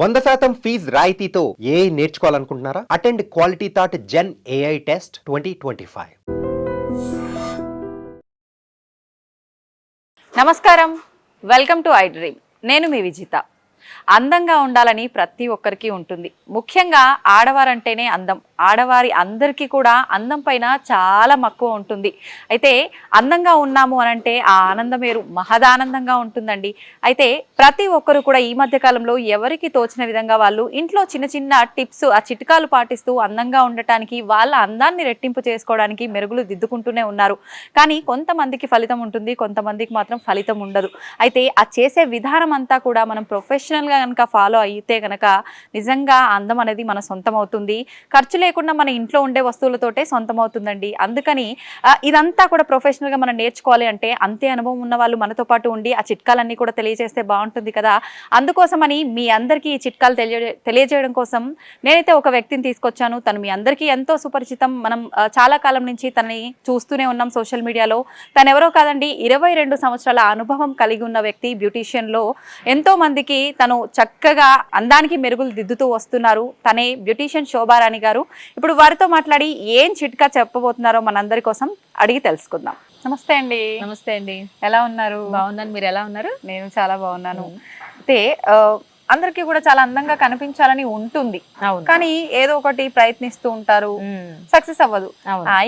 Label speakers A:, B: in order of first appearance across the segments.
A: 100% fees రాయితీతో AI నేర్చుకోవాలనుకుంటున్నారా? Attend Quality Thought Gen AI test 2025.
B: నమస్కారం, వెల్కమ్ టు ఐ డ్రీమ్. నేను మీ విజిత. అందంగా ఉండాలని ప్రతి ఒక్కరికి ఉంటుంది. ముఖ్యంగా ఆడవారంటేనే అందం. ఆడవారి అందరికీ కూడా అందం పైన చాలా మక్కువ ఉంటుంది. అయితే అందంగా ఉన్నాము అనంటే ఆ ఆనందం వేరు, మహదానందంగా ఉంటుందండి. అయితే ప్రతి ఒక్కరు కూడా ఈ మధ్య కాలంలో ఎవరికి తోచిన విధంగా వాళ్ళు ఇంట్లో చిన్న చిన్న టిప్స్, ఆ చిట్కాలు పాటిస్తూ అందంగా ఉండటానికి, వాళ్ళ అందాన్ని రెట్టింపు చేసుకోవడానికి మెరుగులు దిద్దుకుంటూనే ఉన్నారు. కానీ కొంతమందికి ఫలితం ఉంటుంది, కొంతమందికి మాత్రం ఫలితం ఉండదు. అయితే ఆ చేసే విధానం అంతా కూడా మనం ప్రొఫెషనల్గా కనుక ఫాలో అయితే కనుక నిజంగా అందం అనేది మన సొంతం అవుతుంది. ఖర్చు లేకుండా మన ఇంట్లో ఉండే వస్తువులతోటే సొంతం అవుతుందండి. అందుకని ఇదంతా కూడా ప్రొఫెషనల్గా మనం నేర్చుకోవాలి అంటే అంతే అనుభవం ఉన్న వాళ్ళు మనతో పాటు ఉండి ఆ చిట్కాలన్నీ కూడా తెలియజేస్తే బాగుంటుంది కదా. అందుకోసమని మీ అందరికీ ఈ చిట్కాలు తెలియజేయడం కోసం నేనైతే ఒక వ్యక్తిని తీసుకొచ్చాను. తను మీ అందరికీ ఎంతో సుపరిచితం. మనం చాలా కాలం నుంచి తనని చూస్తూనే ఉన్నాం సోషల్ మీడియాలో. తను ఎవరో కాదండి, 22 సంవత్సరాల అనుభవం కలిగి ఉన్న వ్యక్తి. బ్యూటీషియన్లో ఎంతో మందికి తను చక్కగా అందానికి మెరుగులు దిద్దుతూ వస్తున్నారు. తనే బ్యూటీషియన్ శోభారాణి గారు. ఇప్పుడు వారితో మాట్లాడి ఏం చిట్కా చెప్పబోతున్నారో మనందరి కోసం అడిగి తెలుసుకుందాం. నమస్తే అండి.
C: నమస్తే అండి.
B: ఎలా ఉన్నారు?
C: బాగున్నాను, మీరు ఎలా ఉన్నారు?
B: నేను చాలా బాగున్నాను. అయితే అందరికీ కూడా చాలా అందంగా కనిపించాలని ఉంటుంది, కానీ ఏదో ఒకటి ప్రయత్నిస్తూ ఉంటారు, సక్సెస్ అవ్వదు.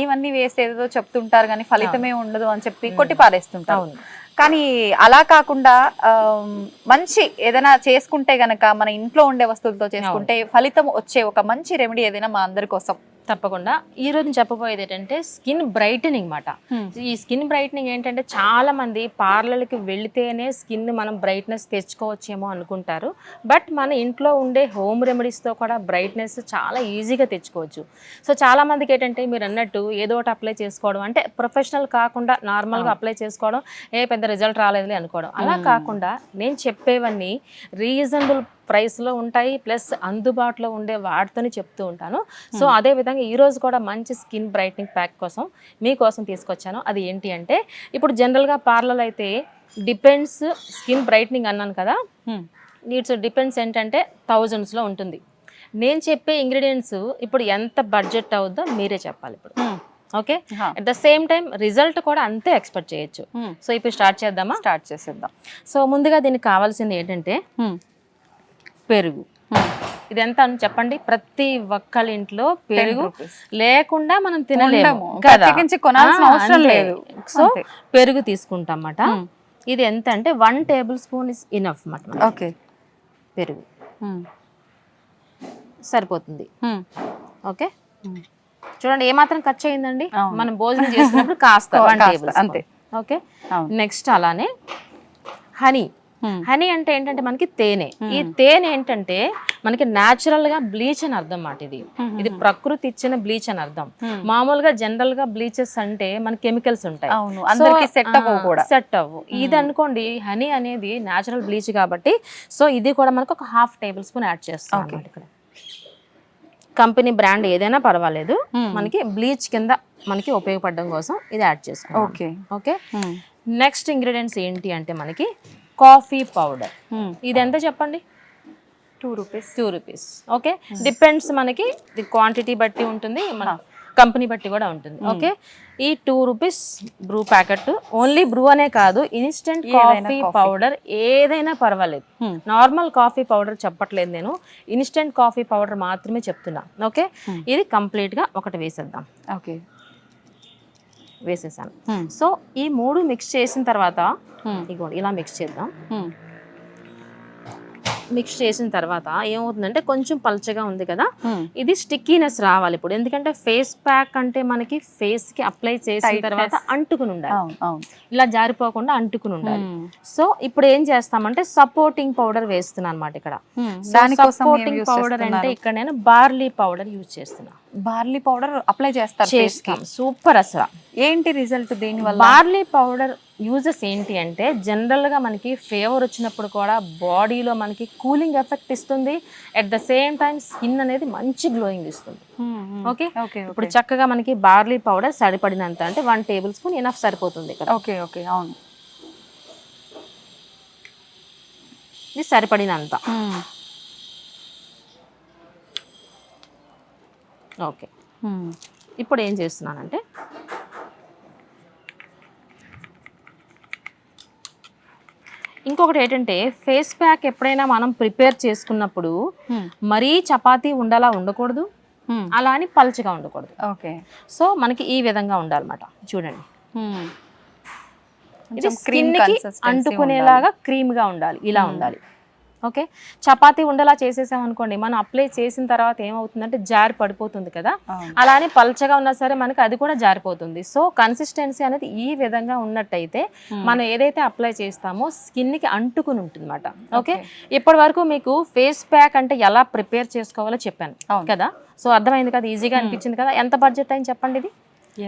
B: ఇవన్నీ వేస్ట్, ఏదో చెప్తుంటారు కానీ ఫలితమే ఉండదు అని చెప్పి కొట్టి పారేస్తుంటారు. కానీ అలా కాకుండా మంచి ఏదైనా చేసుకుంటే గనక, మన ఇంట్లో ఉండే వస్తువులతో చేసుకుంటే ఫలితం వచ్చే ఒక మంచి రెమెడీ ఏదైనా మా అందరి కోసం.
C: తప్పకుండా ఈ రోజు చెప్పబోయేది ఏంటంటే స్కిన్ బ్రైటనింగ్ మాట. ఈ స్కిన్ బ్రైటనింగ్ ఏంటంటే చాలా మంది పార్లర్కి వెళితేనే స్కిన్ మనం బ్రైట్నెస్ తెచ్చుకోవచ్చేమో అనుకుంటారు. బట్ మన ఇంట్లో ఉండే హోమ్ రెమెడీస్తో కూడా బ్రైట్నెస్ చాలా ఈజీగా తెచ్చుకోవచ్చు. సో చాలా మందికి ఏంటంటే మీరు అన్నట్టు ఏదో ఒకటి అప్లై చేసుకోవడం, అంటే ప్రొఫెషనల్ కాకుండా నార్మల్గా అప్లై చేసుకోవడం, పెద్ద రిజల్ట్ రాలేదులే అనుకోవడం. అలా కాకుండా నేను చెప్పేవన్నీ రీజనబుల్ ప్రైస్లో ఉంటాయి, ప్లస్ అందుబాటులో ఉండే వాటితోనే చెప్తూ ఉంటాను. సో అదేవిధంగా ఈరోజు కూడా మంచి స్కిన్ బ్రైట్నింగ్ ప్యాక్ కోసం మీకోసం తీసుకొచ్చాను. అది ఏంటి అంటే, ఇప్పుడు జనరల్గా పార్లర్ అయితే డిపెండ్స్ స్కిన్ బ్రైట్నింగ్ అన్నాను కదా, నీడ్స్ డిపెండ్స్ ఏంటంటే థౌజండ్స్లో ఉంటుంది. నేను చెప్పే ఇంగ్రీడియంట్స్ ఇప్పుడు ఎంత బడ్జెట్ అవుద్దో మీరే చెప్పాలి ఇప్పుడు. Okay, at the same time result కూడా అంతే ఎక్స్పెక్ట్ చేయొచ్చు. సో ఇప్పుడు స్టార్ట్ చేద్దామా?
B: స్టార్ట్ చేసేద్దాం.
C: సో ముందుగా దీనికి కావాల్సింది ఏంటంటే పెరుగు. ఇది ఎంత అని చెప్పండి? ప్రతి ఒక్కళ్ళ ఇంట్లో పెరుగు లేకుండా మనం తినలేము కదా,
B: అవసరం లేదు.
C: సో పెరుగు తీసుకుంటాం అన్నమాట. ఇది ఎంత అంటే 1 టేబుల్ స్పూన్ ఇస్ ఇనఫ్ అన్నమాట.
B: ఓకే,
C: పెరుగు సరిపోతుంది. ఓకే, చూడండి ఏమాత్రం ఖర్చు అయిందండి. మనం భోజనం చేసినప్పుడు కాస్త 1 టేబుల్ అంతే. ఓకే, నెక్స్ట్ అలానే హనీ. హనీ అంటే ఏంటంటే మనకి తేనె. ఈ తేనె ఏంటంటే మనకి న్యాచురల్ గా బ్లీచ్ అని అర్థం మాట. ఇది ప్రకృతి ఇచ్చిన బ్లీచ్ అని అర్థం. మామూలుగా జనరల్ గా బ్లీచెస్ అంటే మన కెమికల్స్ ఉంటాయి, సెట్ అవ్వు. ఇది అనుకోండి, హనీ అనేది న్యాచురల్ బ్లీచ్ కాబట్టి సో ఇది కూడా మనకు ఒక 1/2 టేబుల్ స్పూన్ యాడ్ చేస్తాం అన్నమాట. ఇక్కడ కంపెనీ బ్రాండ్ ఏదైనా పర్వాలేదు, మనకి బ్లీచ్ కింద మనకి ఉపయోగపడడం కోసం ఇది యాడ్ చేస్తాం. ఓకే ఓకే, నెక్స్ట్ ఇంగ్రీడియంట్స్ ఏంటి అంటే మనకి కాఫీ పౌడర్. ఇది ఎంత చెప్పండి? 2 రూపీస్. ఓకే, డిపెండ్స్ మనకి క్వాంటిటీ బట్టి ఉంటుంది, మన కంపెనీ బట్టి కూడా ఉంటుంది. ఓకే, ఈ 2 rupees Bru packet. Only Bru అనే కాదు, ఇన్స్టెంట్ కాఫీ పౌడర్ ఏదైనా పర్వాలేదు. నార్మల్ కాఫీ పౌడర్ చెప్పట్లేదు నేను, ఇన్స్టెంట్ కాఫీ పౌడర్ మాత్రమే చెప్తున్నా. ఓకే, ఇది కంప్లీట్గా ఒకటి వేసేద్దాం. ఓకే, వేసేసాను. సో ఈ 3 మిక్స్ చేసిన తర్వాత ఇగోండి ఇలా మిక్స్ చేద్దాం. మిక్స్ చేసిన తర్వాత ఏమవుతుందంటే కొంచెం పల్చగా ఉంది కదా, ఇది స్టిక్కీనెస్ రావాలి ఇప్పుడు. ఎందుకంటే ఫేస్ ప్యాక్ అంటే మనకి ఫేస్ కి అప్లై చేసిన తర్వాత అంటుకుని ఉండాలి, ఇలా జారిపోకుండా అంటుకుని ఉండాలి. సో ఇప్పుడు ఏం చేస్తామంటే సపోర్టింగ్ పౌడర్ వేస్తున్నాను అనమాట ఇక్కడ. సపోర్టింగ్ పౌడర్ అంటే ఇక్కడ నేను బార్లీ పౌడర్ యూజ్ చేస్తున్నా.
B: బార్లీ పౌడర్ అప్లై చేస్తాం,
C: సూపర్. అసలు
B: ఏంటి రిజల్ట్ దీని వల్ల?
C: బార్లీ పౌడర్ యూజెస్ ఏంటి అంటే జనరల్గా మనకి ఫీవర్ వచ్చినప్పుడు కూడా బాడీలో మనకి కూలింగ్ ఎఫెక్ట్ ఇస్తుంది, at the same time skin అనేది మంచి గ్లోయింగ్ ఇస్తుంది. ఓకే, ఇప్పుడు చక్కగా మనకి బార్లీ పౌడర్ సరిపడినంత, అంటే 1 టేబుల్ స్పూన్ ఇనఫ్ సరిపోతుంది ఇక్కడ.
B: ఓకే ఓకే, అవును,
C: ఇది సరిపడినంత. ఓకే, ఇప్పుడు ఏం చేస్తున్నానంటే ఇంకొకటి ఏంటంటే ఫేస్ ప్యాక్ ఎప్పుడైనా మనం ప్రిపేర్ చేసుకున్నప్పుడు మరీ చపాతీ ఉండలా ఉండకూడదు, అలా అని పల్చగా ఉండకూడదు.
B: ఓకే,
C: సో మనకి ఈ విధంగా ఉండాలన్నమాట. చూడండి, ఇది
B: కొంచెం cream
C: స్కిన్కి
B: consistency
C: అంటుకునేలాగా క్రీమ్గా ఉండాలి, ఇలా ఉండాలి. ఓకే, చపాతీ ఉండలా చేసేసాం అనుకోండి, మనం అప్లై చేసిన తర్వాత ఏమవుతుందంటే జారి పడిపోతుంది కదా, అలా అని పల్చగా ఉన్నా సరే మనకి అది కూడా జారిపోతుంది. సో కన్సిస్టెన్సీ అనేది ఈ విధంగా ఉన్నట్టయితే మనం ఏదైతే అప్లై చేస్తామో స్కిన్కి అంటుకుని ఉంటుంది అనమాట. ఓకే, ఇప్పటి వరకు మీకు ఫేస్ ప్యాక్ అంటే ఎలా ప్రిపేర్ చేసుకోవాలో చెప్పాను కదా. సో అర్థమైంది కదా, ఈజీగా అనిపించింది కదా. ఎంత బడ్జెట్ అయింది చెప్పండి? ఇది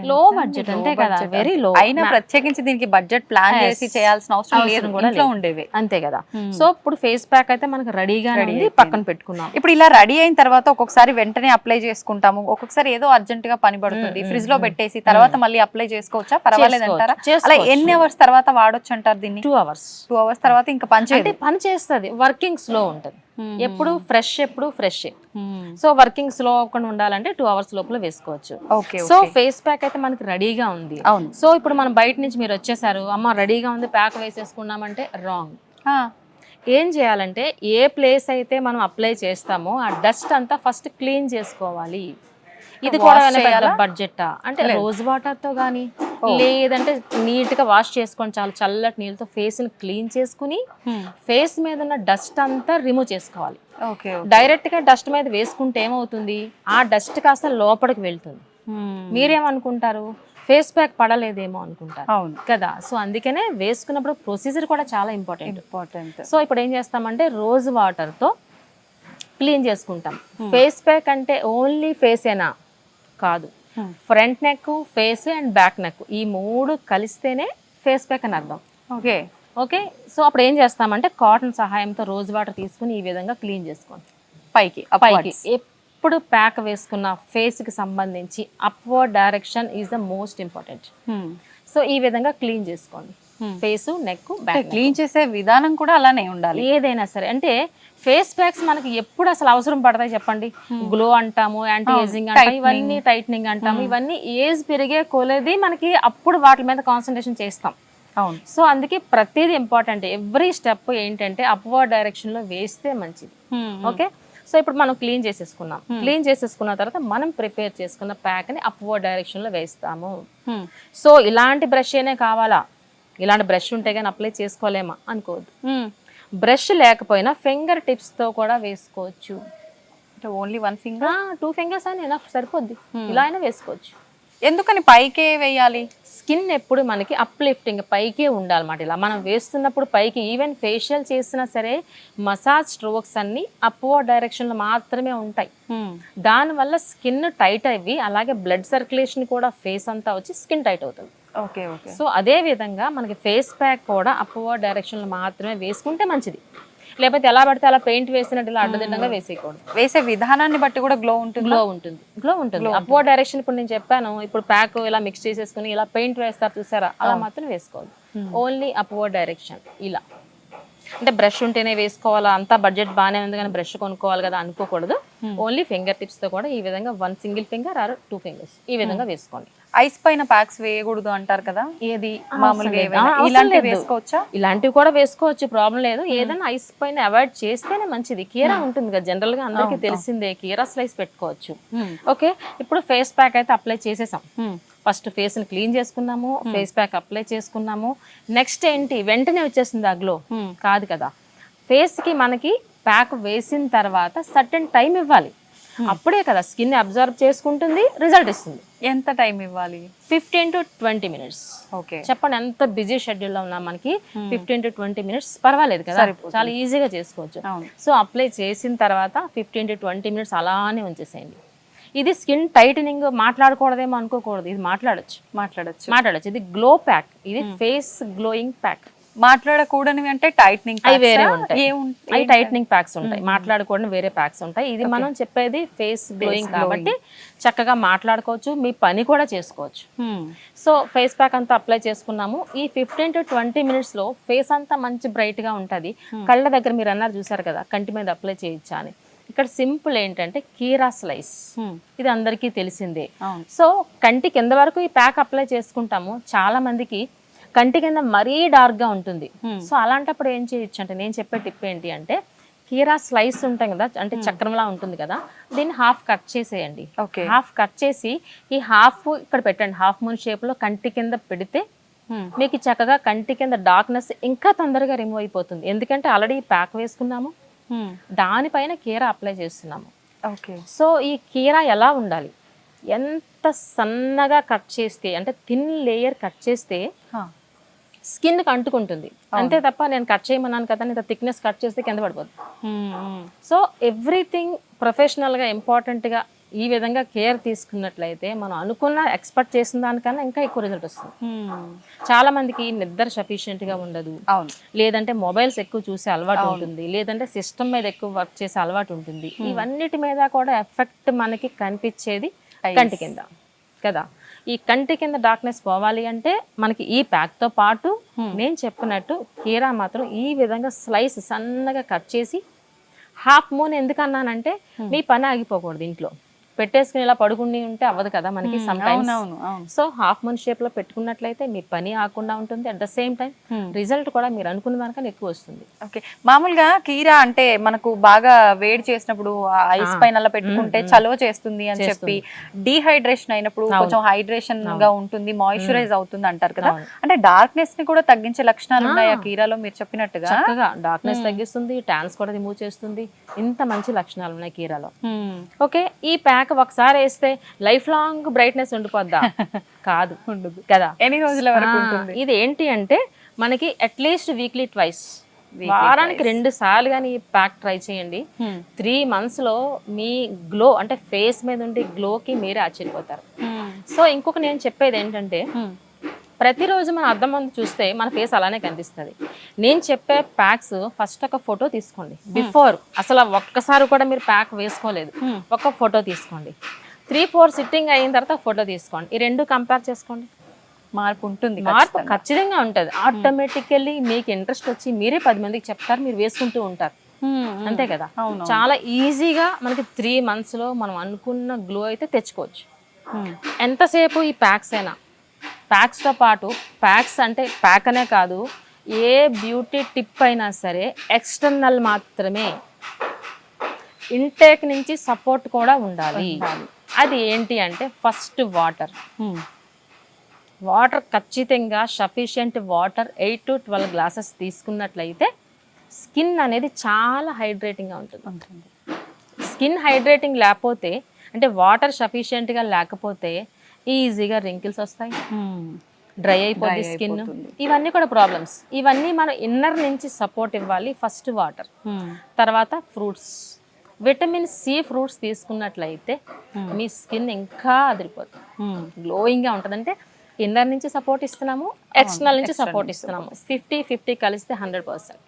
C: లో బడ్జెట్ అంతే కదా, వెరీ లో.
B: అయినా ప్రత్యేకించి దీనికి బడ్జెట్ ప్లాన్ చేసి చేయాల్సిన అవసరం లేదు,
C: కూడా
B: ఇంట్లో ఉండేవి.
C: అంతే కదా. సో ఇప్పుడు ఫేస్ ప్యాక్ అయితే మనకి రెడీగా పక్కన పెట్టుకున్నాం.
B: ఇప్పుడు ఇలా రెడీ అయిన తర్వాత ఒక్కొక్కసారి వెంటనే అప్లై చేసుకుంటాము, ఒక్కొక్కసారి ఏదో అర్జెంట్ గా పని పడుతుంది, ఫ్రిడ్జ్ లో పెట్టేసి తర్వాత మళ్ళీ అప్లై చేసుకోవచ్చా? పర్వాలేదు అంటారా? అలా ఎన్ని అవర్స్ తర్వాత వాడొచ్చు అంటారు దీన్ని?
C: 2 hours.
B: 2 hours తర్వాత ఇంకా పని
C: చేస్తుంది. వర్కింగ్ స్లో ఉంటుంది, ఎప్పుడు ఫ్రెష్ సో వర్కింగ్ స్లో అవ్వకుండా ఉండాలంటే 2 hours లోపల వేసుకోవచ్చు. సో ఫేస్ ప్యాక్ అయితే మనకి రెడీగా ఉంది. సో ఇప్పుడు మనం బయట నుంచి మీరు వచ్చేసారు, అమ్మ రెడీగా ఉంది ప్యాక్ వేసేసుకున్నామంటే రాంగ్. ఏం చేయాలంటే ఏ ప్లేస్ అయితే మనం అప్లై చేస్తామో ఆ డస్ట్ అంతా ఫస్ట్ క్లీన్ చేసుకోవాలి. ఇది కూడా బడ్జెట్ అంటే రోజ్ వాటర్ తో గానీ లేదంటే నీట్ గా వాష్ చేసుకొని చాలా చల్లటి నీళ్ళతో ఫేస్ ని క్లీన్ చేసుకుని ఫేస్ మీద ఉన్న డస్ట్ అంతా రిమూవ్ చేసుకోవాలి. డైరెక్ట్ గా డస్ట్ మీద వేసుకుంటే ఏమవుతుంది, ఆ డస్ట్ కాస్త లోపలికి వెళ్తుంది. మీరేమనుకుంటారు, ఫేస్ ప్యాక్ పడలేదేమో అనుకుంటారు కదా. సో అందుకనే వేసుకున్నప్పుడు ప్రొసీజర్ కూడా చాలా ఇంపార్టెంట్. సో ఇప్పుడు ఏం చేస్తామంటే రోజ్ వాటర్ తో క్లీన్ చేసుకుంటాం. ఫేస్ ప్యాక్ అంటే ఓన్లీ ఫేసేనా కాదు, front neck, face and back neck ఈ 3 కలిస్తేనే ఫేస్ ప్యాక్ అని అర్థం. ఓకే, సో అప్పుడు ఏం చేస్తామంటే కాటన్ సహాయంతో రోజ్ వాటర్ తీసుకుని ఈ విధంగా క్లీన్ చేసుకోండి. పైకి ఎప్పుడు ప్యాక్ వేసుకున్న ఫేస్ కి సంబంధించి upward direction is the most important. So ఈ విధంగా క్లీన్ చేసుకోండి. Face, neck, back.
B: క్లీన్ చేసే విధానం కూడా అలానే ఉండాలి
C: ఏదైనా సరే. అంటే ఫేస్ ప్యాక్స్ మనకి ఎప్పుడు అసలు అవసరం పడతాయి చెప్పండి? గ్లో అంటాము, యాంటీ ఏజింగ్ అంటాము, ఇవన్నీ టైట్నింగ్ అంటాము, ఇవన్నీ ఏజ్ పెరిగే కొలేది మనకి అప్పుడు వాటి మీద కాన్సన్ట్రేషన్ చేస్తాం. సో అందుకే ప్రతిదీ ఇంపార్టెంట్. ఎవ్రీ స్టెప్ ఏంటంటే అప్వర్డ్ డైరెక్షన్ లో వేస్తే మంచిది. ఓకే, సో ఇప్పుడు మనం క్లీన్ చేసేసుకున్నాం. క్లీన్ చేసేసుకున్న తర్వాత మనం ప్రిపేర్ చేసుకున్న ప్యాక్ ని అప్వర్డ్ డైరెక్షన్ లో వేస్తాము. సో ఇలాంటి బ్రష్ ఏనే కావాలా, ఇలాంటి బ్రష్ ఉంటే కానీ అప్లై చేసుకోలేమా అనుకోవద్దు. బ్రష్ లేకపోయినా ఫింగర్ టిప్స్ తో కూడా వేసుకోవచ్చు.
B: ఓన్లీ 1 finger,
C: 2 fingers అయినా సరిపోద్ది, ఇలా అయినా వేసుకోవచ్చు.
B: ఎందుకని పైకే వేయాలి?
C: స్కిన్ ఎప్పుడు మనకి అప్లిఫ్టింగ్ పైకే ఉండాలన్నమాట. ఇలా మనం వేస్తున్నప్పుడు పైకి, ఈవెన్ ఫేషియల్ చేసినా సరే మసాజ్ స్ట్రోక్స్ అన్ని అప్వర్డ్ డైరెక్షన్ లో మాత్రమే ఉంటాయి. దానివల్ల స్కిన్ టైట్ అయ్యి అలాగే బ్లడ్ సర్క్యులేషన్ కూడా ఫేస్ అంతా వచ్చి స్కిన్ టైట్ అవుతుంది. సో అదే విధంగా మనకి ఫేస్ ప్యాక్ కూడా అప్వర్డ్ డైరెక్షన్ లో మాత్రమే వేసుకుంటే మంచిది. లేకపోతే ఎలా పడితే అలా పెయింట్ వేసినట్టు ఇలా అడ్డదిడ్డంగా వేసేయకూడదు.
B: వేసే విధానాన్ని బట్టి కూడా గ్లో ఉంటుంది.
C: అప్వర్డ్ డైరెక్షన్ ఇప్పుడు నేను చెప్పాను, ఇప్పుడు ప్యాక్ ఇలా మిక్స్ చేసేసుకుని ఇలా పెయింట్ వేస్తారు చూసారా, అలా మాత్రం వేసుకోవద్దు. ఓన్లీ అప్వర్డ్ డైరెక్షన్ ఇలా. అంటే బ్రష్ ఉంటేనే వేసుకోవాలా, అంతా బడ్జెట్ బాగానే ఉంది కానీ బ్రష్ కొనుక్కోవాలి కదా అనుకోకూడదు. ఓన్లీ ఫింగర్ టిప్స్ తో కూడా ఈ విధంగా 1 single finger ఆర్ 2 fingers ఈ విధంగా వేసుకోండి.
B: ఐస్ పైన ప్యాక్స్ వేయకూడదు అంటారు కదా,
C: ఏది
B: మామూలుగా వేసుకోవచ్చా?
C: ఇలాంటివి కూడా వేసుకోవచ్చు, ప్రాబ్లం లేదు. ఏదైనా ఐస్ పైన అవాయిడ్ చేస్తేనే మంచిది. కీరా ఉంటుంది కదా, జనరల్ గా అందరికీ తెలిసిందే, కీరా స్లైస్ పెట్టుకోవచ్చు. ఓకే, ఇప్పుడు ఫేస్ ప్యాక్ అయితే అప్లై చేసేసాం. ఫస్ట్ ఫేస్ ని క్లీన్ చేసుకున్నాము, ఫేస్ ప్యాక్ అప్లై చేసుకున్నాము. నెక్స్ట్ ఏంటి, వెంటనే వచ్చేసింది ఆ గ్లో కాదు కదా. ఫేస్ కి మనకి ప్యాక్ వేసిన తర్వాత సర్టెన్ టైం ఇవ్వాలి, అప్పుడే కదా స్కిన్ అబ్జర్వ్ చేసుకుంటుంది, రిజల్ట్ ఇస్తుంది.
B: ఎంత టైం ఇవ్వాలి?
C: 15 to 20 minutes.
B: ఓకే,
C: చెప్పండి ఎంత బిజీ షెడ్యూల్ లో ఉన్నా మనకి 15 to 20 minutes పర్వాలేదు కదా, చాలా ఈజీగా చేసుకోవచ్చు. సో అప్లై చేసిన తర్వాత 15 to 20 minutes అలానే ఉంచేసేయండి. ఇది స్కిన్ టైటనింగ్ మాట్లాడకూడదేమో అనుకోకూడదు, ఇది మాట్లాడచ్చు. ఇది గ్లో ప్యాక్, ఇది ఫేస్ గ్లోయింగ్ ప్యాక్.
B: మాట్లాడకూడనివి అంటే టైట్నింగ్
C: అవి వేరే ఉంటాయి, అవి టైట్నింగ్ ప్యాక్స్ ఉంటాయి. మాట్లాడకూడని వేరే ప్యాక్స్ ఉంటాయి. ఇది మనం చెప్పేది ఫేస్ గ్లోయింగ్ కాబట్టి చక్కగా మాట్లాడుకోవచ్చు, మీ పని కూడా చేసుకోవచ్చు. సో ఫేస్ ప్యాక్ అంతా అప్లై చేసుకున్నాము. ఈ 15 to 20 minutes లో ఫేస్ అంతా మంచి బ్రైట్ గా ఉంటది. కళ్ళ దగ్గర మీరు అన్నారు చూసారు కదా, కంటి మీద అప్లై చేయొచ్చా అని. ఇక్కడ సింపుల్ ఏంటంటే కీరా స్లైస్, ఇది అందరికీ తెలిసిందే.
B: అవును.
C: సో కంటి కింద వరకు ఈ ప్యాక్ అప్లై చేసుకుంటాము. చాలా మందికి కంటి కింద మరీ డార్క్గా ఉంటుంది. సో అలాంటప్పుడు ఏం చేయొచ్చు అంటే, నేను చెప్పే టిప్ ఏంటి అంటే, కీరా స్లైస్ ఉంటాయి కదా, అంటే చక్రంలా ఉంటుంది కదా, దీన్ని హాఫ్ కట్ చేసేయండి.
B: ఓకే.
C: హాఫ్ కట్ చేసి ఈ హాఫ్ ఇక్కడ పెట్టండి. హాఫ్ మూన్ షేప్లో కంటి కింద పెడితే మీకు చక్కగా కంటి కింద డార్క్నెస్ ఇంకా తొందరగా రిమూవ్ అయిపోతుంది. ఎందుకంటే ఆల్రెడీ ప్యాక్ వేసుకున్నాము, దానిపైన కీరా అప్లై చేస్తున్నాము.
B: ఓకే.
C: సో ఈ కీరా ఎలా ఉండాలి, ఎంత సన్నగా కట్ చేస్తే, అంటే థిన్ లేయర్ కట్ చేస్తే స్కిన్కి అంటుకుంటుంది అంతే తప్ప, నేను కట్ చేయమన్నాను కదా ఇంత థిక్నెస్ కట్ చేస్తే కింద పడిపోతుంది. సో ఎవ్రీథింగ్ ప్రొఫెషనల్గా ఇంపార్టెంట్గా ఈ విధంగా కేర్ తీసుకున్నట్లయితే మనం అనుకున్న ఎక్స్పెక్ట్ చేసిన దానికన్నా ఇంకా ఎక్కువ రిజల్ట్ వస్తుంది. చాలా మందికి నిద్ర సఫిషియెంట్గా ఉండదు, లేదంటే మొబైల్స్ ఎక్కువ చూసే అలవాటు ఉంటుంది, లేదంటే సిస్టమ్ మీద ఎక్కువ వర్క్ చేసే అలవాటు ఉంటుంది. ఇవన్నిటి మీద కూడా ఎఫెక్ట్ మనకి కనిపించేది కంటి కింద కదా. ఈ కంటి కింద డార్క్నెస్ పోవాలి అంటే మనకి ఈ ప్యాక్తో పాటు నేను చెప్పినట్టు కీరా మాత్రం ఈ విధంగా స్లైస్ సన్నగా కట్ చేసి, హాఫ్ మూన్ ఎందుకన్నానంటే మీ పని ఆగిపోకూడదు, ఇంట్లో పెట్టేసుకుని ఇలా పడుకుని ఉంటే అవ్వదు కదా మనకి some times. So half moon shape లో పెట్టుకున్నట్లయితే మీ పని ఆకుండా ఉంటుంది, at the same time result కూడా మీరు అనుకున్న దానికన్నా ఎక్కువ వస్తుంది.
B: ఓకే. మామూలుగా కీరా అంటే మనకు బాగా వేడి చేసినప్పుడు ఐస్ పైన అలా పెట్టుకుంటే చలువ చేస్తుంది అని చెప్పి, డీహైడ్రేషన్ అయినప్పుడు కొంచెం హైడ్రేషన్ గా ఉంటుంది, మాయిశ్చరైజ్ అవుతుంది అంటారు కదా. అంటే డార్క్నెస్ ని కూడా తగ్గించే లక్షణాలు ఉన్నాయి ఆ కీరాలో మీరు చెప్పినట్టుగా.
C: చక్కగా డార్క్నెస్ తగ్గిస్తుంది, ట్యాన్స్ కూడా రిమూవ్ చేస్తుంది, ఇంత మంచి లక్షణాలు ఉన్నాయి కీరాలో. ఓకే. ఈ ప్యాక్ ఒకసారి వేస్తే లైఫ్ లాంగ్ బ్రైట్నెస్ ఉండిపోద్దా? కాదు, ఉండదు కదా.
B: ఎన్ని రోజుల వరకు ఉంటుంది?
C: ఇది ఏంటి అంటే మనకి అట్లీస్ట్ వీక్లీ ట్వైస్, వారానికి 2 సార్లు కానీ ఈ ప్యాక్ ట్రై చేయండి. 3 months లో మీ గ్లో, అంటే ఫేస్ మీద ఉండే గ్లోకి మీరే ఆశ్చర్యపోతారు. సో ఇంకొక నేను చెప్పేది ఏంటంటే, ప్రతిరోజు మన అద్దం ముందు చూస్తే మన ఫేస్ అలానే కనిపిస్తుంది. నేను చెప్పే ప్యాక్స్ ఫస్ట్ ఒక ఫోటో తీసుకోండి, బిఫోర్ అసలు ఒక్కసారి కూడా మీరు ప్యాక్ వేసుకోలేదు, ఒక ఫోటో తీసుకోండి. 3-4 సిట్టింగ్ అయిన తర్వాత ఫోటో తీసుకోండి. ఈ 2 కంపేర్ చేసుకోండి,
B: మార్పు ఉంటుంది,
C: మార్పు ఖచ్చితంగా ఉంటుంది. ఆటోమేటికల్లీ మీకు ఇంట్రెస్ట్ వచ్చి మీరే 10 మందికి చెప్తారు, మీరు వేసుకుంటూ ఉంటారు, అంతే కదా. చాలా ఈజీగా మనకి 3 months లో మనం అనుకున్న గ్లో అయితే తెచ్చుకోవచ్చు. ఎంతసేపు ఈ ప్యాక్స్ అయినా, ప్యాక్స్తో పాటు, ప్యాక్స్ అంటే ప్యాక్ అనే కాదు, ఏ బ్యూటీ టిప్ అయినా సరే ఎక్స్టర్నల్ మాత్రమే, ఇంటేక్ నుంచి సపోర్ట్ కూడా ఉండాలి. అది ఏంటి అంటే ఫస్ట్ వాటర్. వాటర్ ఖచ్చితంగా సఫిషియంట్ వాటర్ 8 to 12 glasses తీసుకున్నట్లయితే స్కిన్ అనేది చాలా హైడ్రేటింగ్గా ఉంటుంది. స్కిన్ హైడ్రేటింగ్ లేకపోతే, అంటే వాటర్ సఫిషియెంట్గా లేకపోతే ఈజీగా రింకిల్స్ వస్తాయి, డ్రై అయిపోతుంది స్కిన్, ఇవన్నీ కూడా ప్రాబ్లమ్స్. ఇవన్నీ మనం ఇన్నర్ నుంచి సపోర్ట్ ఇవ్వాలి. ఫస్ట్ వాటర్, తర్వాత ఫ్రూట్స్, విటమిన్ సి ఫ్రూట్స్ తీసుకున్నట్లయితే మీ స్కిన్ ఇంకా అదిరిపోతుంది, గ్లోయింగ్గా ఉంటుంది. అంటే ఇన్నర్ నుంచి సపోర్ట్ ఇస్తున్నాము, ఎక్స్టర్నల్ నుంచి సపోర్ట్ ఇస్తున్నాము, 50-50 కలిస్తే 100%.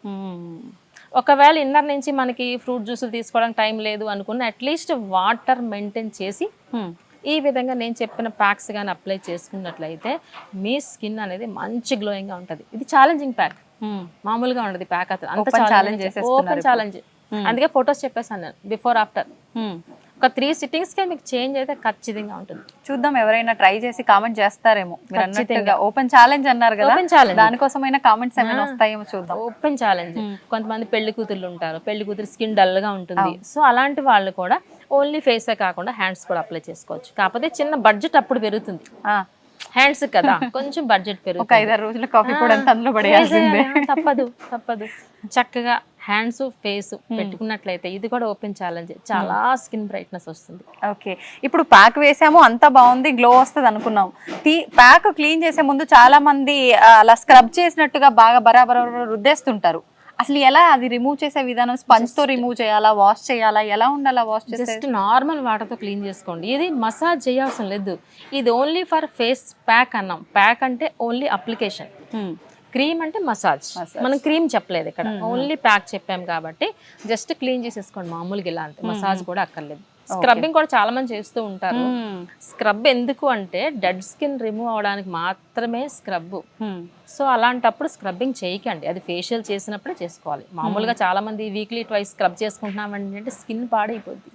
C: ఒకవేళ ఇన్నర్ నుంచి మనకి ఫ్రూట్ జ్యూసులు తీసుకోవడానికి టైం లేదు అనుకున్న, అట్లీస్ట్ వాటర్ మెయింటైన్ చేసి ఈ విధంగా నేను చెప్పిన ప్యాక్స్ కానీ అప్లై చేసుకున్నట్లయితే మీ స్కిన్ అనేది మంచి గ్లోయింగ్గా ఉంటుంది. ఇది ఛాలెంజింగ్ ప్యాక్, మామూలుగా ఉండదు ప్యాక్. అతను అంత ఛాలెంజ్, ఓపెన్ ఛాలెంజ్. అందుకే ఫొటోస్ చెప్పేసాను నేను, బిఫోర్ ఆఫ్టర్. ఒక 3 సిట్టింగ్స్కే మీకు చేంజ్ అయితే ఖచ్చితంగా ఉంటుంది.
B: చూద్దాం, ఎవరైనా ట్రై చేసి కామెంట్ చేస్తారేమో. మీరు అన్నట్టుగా ఓపెన్ ఛాలెంజ్ అన్నారు కదా, దానికోసమైనా కామెంట్స్ ఏమైనా వస్తాయేమో చూద్దాం.
C: Open challenge. కొంతమంది పెళ్లి కూతుర్లు ఉంటారు, పెళ్లి కూతురు స్కిన్ డల్ గా ఉంటుంది. సో అలాంటి వాళ్ళు కూడా ఓన్లీ ఫేసే కాకుండా హ్యాండ్స్ కూడా అప్లై చేసుకోవచ్చు. కాకపోతే చిన్న బడ్జెట్ అప్పుడు పెరుగుతుంది, హ్యాండ్స్ కదా కొంచెం బడ్జెట్ పెరుగుతుంది.
B: 5-6 రోజుల కాఫీ కూడా అందులో పడేయాల్సిందే,
C: తప్పదు. చక్కగా హ్యాండ్స్ ఫేస్ పెట్టుకున్నట్లయితే ఇది కూడా ఓపెన్ ఛాలెంజ్, చాలా స్కిన్ బ్రైట్నెస్ వస్తుంది.
B: ఓకే. ఇప్పుడు ప్యాక్ వేసాము, అంతా బాగుంది, గ్లో వస్తుంది అనుకున్నాం. ప్యాక్ క్లీన్ చేసే ముందు చాలా మంది అలా స్క్రబ్ చేసినట్టుగా బాగా బరాబర రుద్దేస్తుంటారు. అసలు ఎలా అది రిమూవ్ చేసే విధానం? స్పంజ్ తో రిమూవ్ చేయాలా, వాష్ చేయాలా, ఎలా ఉండాలా వాష్ చేస్తే?
C: జస్ట్ నార్మల్ వాటర్తో క్లీన్ చేసుకోండి. ఇది మసాజ్ చేయాల్సిన లేదు, ఇది ఓన్లీ ఫర్ ఫేస్ ప్యాక్ అన్నాం. ప్యాక్ అంటే ఓన్లీ అప్లికేషన్. క్రీమ్ అంటే మసాజ్, మనం క్రీమ్ చెప్పలేదు ఇక్కడ, ఓన్లీ ప్యాక్ చెప్పాం కాబట్టి జస్ట్ క్లీన్ చేసేసుకోండి మామూలుగా ఇలా అంతే, మసాజ్ కూడా అక్కర్లేదు. స్క్రబ్బింగ్ కూడా చాలా మంది చేస్తూ ఉంటారు. స్క్రబ్ ఎందుకు అంటే డెడ్ స్కిన్ రిమూవ్ అవడానికి మాత్రమే స్క్రబ్. సో అలాంటప్పుడు స్క్రబ్బింగ్ చేయకండి, అది ఫేషియల్ చేసినప్పుడే చేసుకోవాలి. మామూలుగా చాలా మంది వీక్లీ ట్వైస్ స్క్రబ్ చేసుకుంటున్నామండి అంటే స్కిన్ పాడైపోద్ది.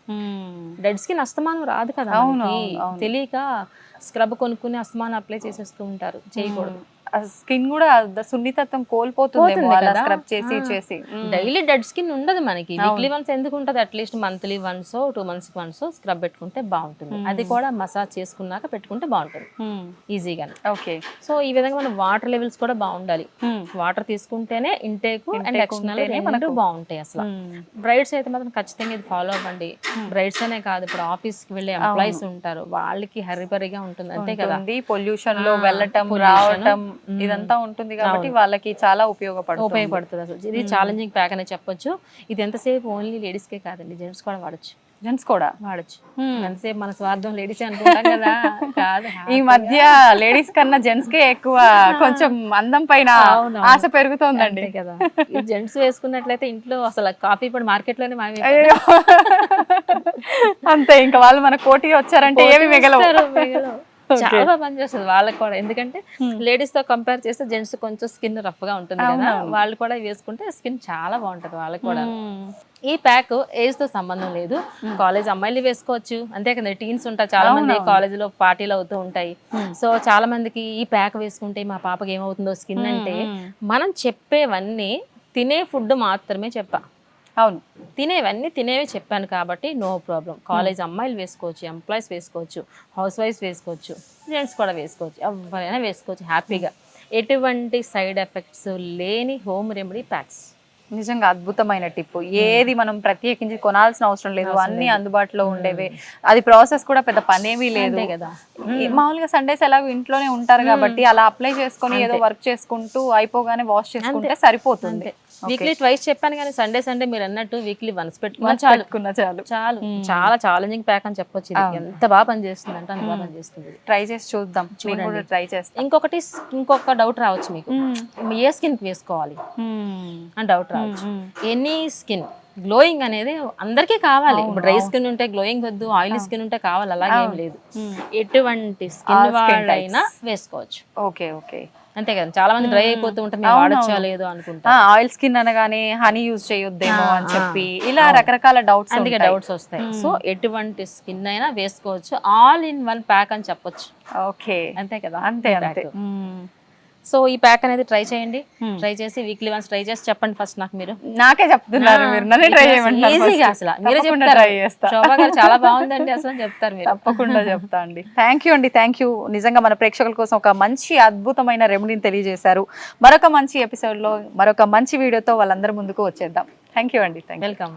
C: డెడ్ స్కిన్ అస్తమానం రాదు కదా మనకి, తెలియక స్క్రబ్ కొనుక్కుని అస్తమానం అప్లై చేసేస్తూ ఉంటారు, చేయకూడదు.
B: స్కిన్ కూడా సున్నితత్వం కోల్పోతుంది స్క్రబ్ చేసి చేసి.
C: డైలీ డెడ్ స్కిన్ ఉండదు మనకి, వీక్లీ వన్స్ ఎందుకు ఉంటుంది, at least monthly once 2 months once scrub పెట్టుకుంటే బాగుంటుంది. అది కూడా మసాజ్ చేసుకున్నాక పెట్టుకుంటే బాగుంటుంది ఈజీగా.
B: ఓకే. సో
C: ఈ విధంగా మన వాటర్ లెవెల్స్ కూడా బాగుండాలి. వాటర్ తీసుకుంటేనే ఇంటేక్ అండ్ ఎక్స్టర్నల్ రెండు బాగుంటాయి అసలు. బ్రైడ్స్ అయితే మాత్రం ఖచ్చితంగా ఇది ఫాలో అవ్వండి. బ్రైడ్స్ అనే కాదు, ఇప్పుడు ఆఫీస్ కి వెళ్ళే ఎంప్లాయీస్ ఉంటారు, వాళ్ళకి హరిబరిగా ఉంటుంది అంతే కదా,
B: పొల్యూషన్ లో వెళ్ళటం రావటం ఇదంతా ఉంటుంది కాబట్టి వాళ్ళకి చాలా ఉపయోగపడుతుంది
C: అసలు. ఇది ఛాలెంజింగ్ ప్యాక్ అనే చెప్పొచ్చు. ఇది ఎంతసేపు ఓన్లీ లేడీస్ కే కాదండి, జెంట్స్ కూడా వాడచ్చు.
B: జెంట్స్ కూడా
C: వాడచ్చు. ఎంతసేపు మన స్వార్థం లేడీస్ అనుకుంటాం కదా, కాదు.
B: ఈ మధ్య లేడీస్ కన్నా జెంట్స్ కే ఎక్కువ కొంచెం అందం పైన ఆశ పెరుగుతోందండి
C: కదా. జెంట్స్ వేసుకున్నట్లయితే ఇంట్లో అసలు కాఫీ పొడి మార్కెట్ లోనే మామే
B: అంతే, ఇంకా వాళ్ళు మన కోటి వచ్చారంటే ఏమి మిగలవు.
C: చాలా పనిచేస్తుంది వాళ్ళకి కూడా, ఎందుకంటే లేడీస్ తో కంపేర్ చేస్తే జెంట్స్ కొంచెం స్కిన్ రఫ్ గా ఉంటుంది కదా, వాళ్ళు కూడా వేసుకుంటే స్కిన్ చాలా బాగుంటది వాళ్ళకి కూడా. ఈ ప్యాక్ ఏజ్ తో సంబంధం లేదు, కాలేజ్ అమ్మాయిలు వేసుకోవచ్చు అంతే కదా. టీన్స్ ఉంటారు చాలా మంది, కాలేజ్ లో పార్టీలు అవుతూ ఉంటాయి. సో చాలా మందికి ఈ ప్యాక్ వేసుకుంటే మా పాపకి ఏమవుతుందో స్కిన్ అంటే, మనం చెప్పేవన్నీ తినే ఫుడ్ మాత్రమే చెప్పా.
B: అవును,
C: తినేవి చెప్పాను కాబట్టి నో ప్రాబ్లం. కాలేజ్ అమ్మాయిలు వేసుకోవచ్చు, ఎంప్లాయీస్ వేసుకోవచ్చు, హౌస్ వైఫ్స్ వేసుకోవచ్చు, జెంట్స్ కూడా వేసుకోవచ్చు, ఎవరైనా వేసుకోవచ్చు హ్యాపీగా. ఎటువంటి సైడ్ ఎఫెక్ట్స్ లేని హోమ్ రెమెడీ ప్యాక్స్.
B: నిజంగా అద్భుతమైన టిప్. ఏది మనం ప్రత్యేకించి కొనాల్సిన అవసరం లేదు, అన్ని అందుబాటులో ఉండేవే. అది ప్రాసెస్ కూడా పెద్ద పనేమీ లేదు కదా. మామూలుగా సండేస్ ఎలాగో ఇంట్లోనే ఉంటారు కాబట్టి అలా అప్లై చేసుకొని ఏదో వర్క్ చేసుకుంటూ అయిపోగానే వాష్ చేసుకుంటే సరిపోతుంది.
C: వీక్లీ ట్వైస్ చెప్పాను కానీ సండే మీరు అన్నట్టు వీక్లీ వన్స్ పెట్టుకున్నా చాలు. చాలా ఛాలెంజింగ్ ప్యాక్ అని చెప్పొచ్చు. ఎంత బాగా పనిచేస్తుంది అంటే అంత బాగా పనిచేస్తుంది.
B: ట్రై చేసి చూద్దాం, ట్రై చేస్తాం.
C: ఇంకొక డౌట్ రావచ్చు మీకు, ఏ స్కిన్ కి వేసుకోవాలి అని డౌట్ రావచ్చు. ఎనీ స్కిన్ గ్లోయింగ్ అనేది అందరికీ కావాలి. ఇప్పుడు డ్రై స్కిన్ ఉంటే గ్లోయింగ్ వద్దు, ఆయిలీ స్కిన్ ఉంటే కావాలి, అలాగేం లేదు. ఎటువంటి స్కిన్ వాళ్ళైనా వేసుకోవచ్చు.
B: ఓకే ఓకే,
C: అంతే కదా. చాలా మంది డ్రై అయిపోతూ ఉంటారు, మేము వాడచ్చా లేదు అనుకుంటా.
B: ఆయిల్ స్కిన్ అనగానే హనీ యూజ్ చేయొద్దేమో అని చెప్పి ఇలా రకరకాల డౌట్స్
C: వస్తాయి. సో ఎటువంటి స్కిన్ అయినా వేసుకోవచ్చు, ఆల్ ఇన్ వన్ ప్యాక్ అని చెప్పొచ్చు.
B: ఓకే,
C: అంతే కదా.
B: అంతే అంతే.
C: సో ఈ ప్యాక్ అనేది ట్రై చేయండి, ట్రై చేసి వీక్లీ వన్స్ ట్రై చేసి చెప్పండి. ఫస్ట్ నాకు మీరు
B: నాకే చెప్తున్నారు, మీరు నన్నే ట్రై చేయమంటారు.
C: ఈజీగా అసలు మీరే చెప్తారు, శోభా గారు చాలా బాగుందండి అసలు చెప్తారు మీరు.
B: తప్పకుండా చెప్తా అండి. థ్యాంక్ యూ అండి, థ్యాంక్ యూ. నిజంగా మన ప్రేక్షకుల కోసం ఒక మంచి అద్భుతమైన రెమెడీని తెలియజేశారు. మరొక మంచి ఎపిసోడ్ లో మరొక మంచి వీడియోతో వాళ్ళందరి ముందుకు వచ్చేద్దాం. థ్యాంక్ యూ అండి.
C: వెల్కమ్.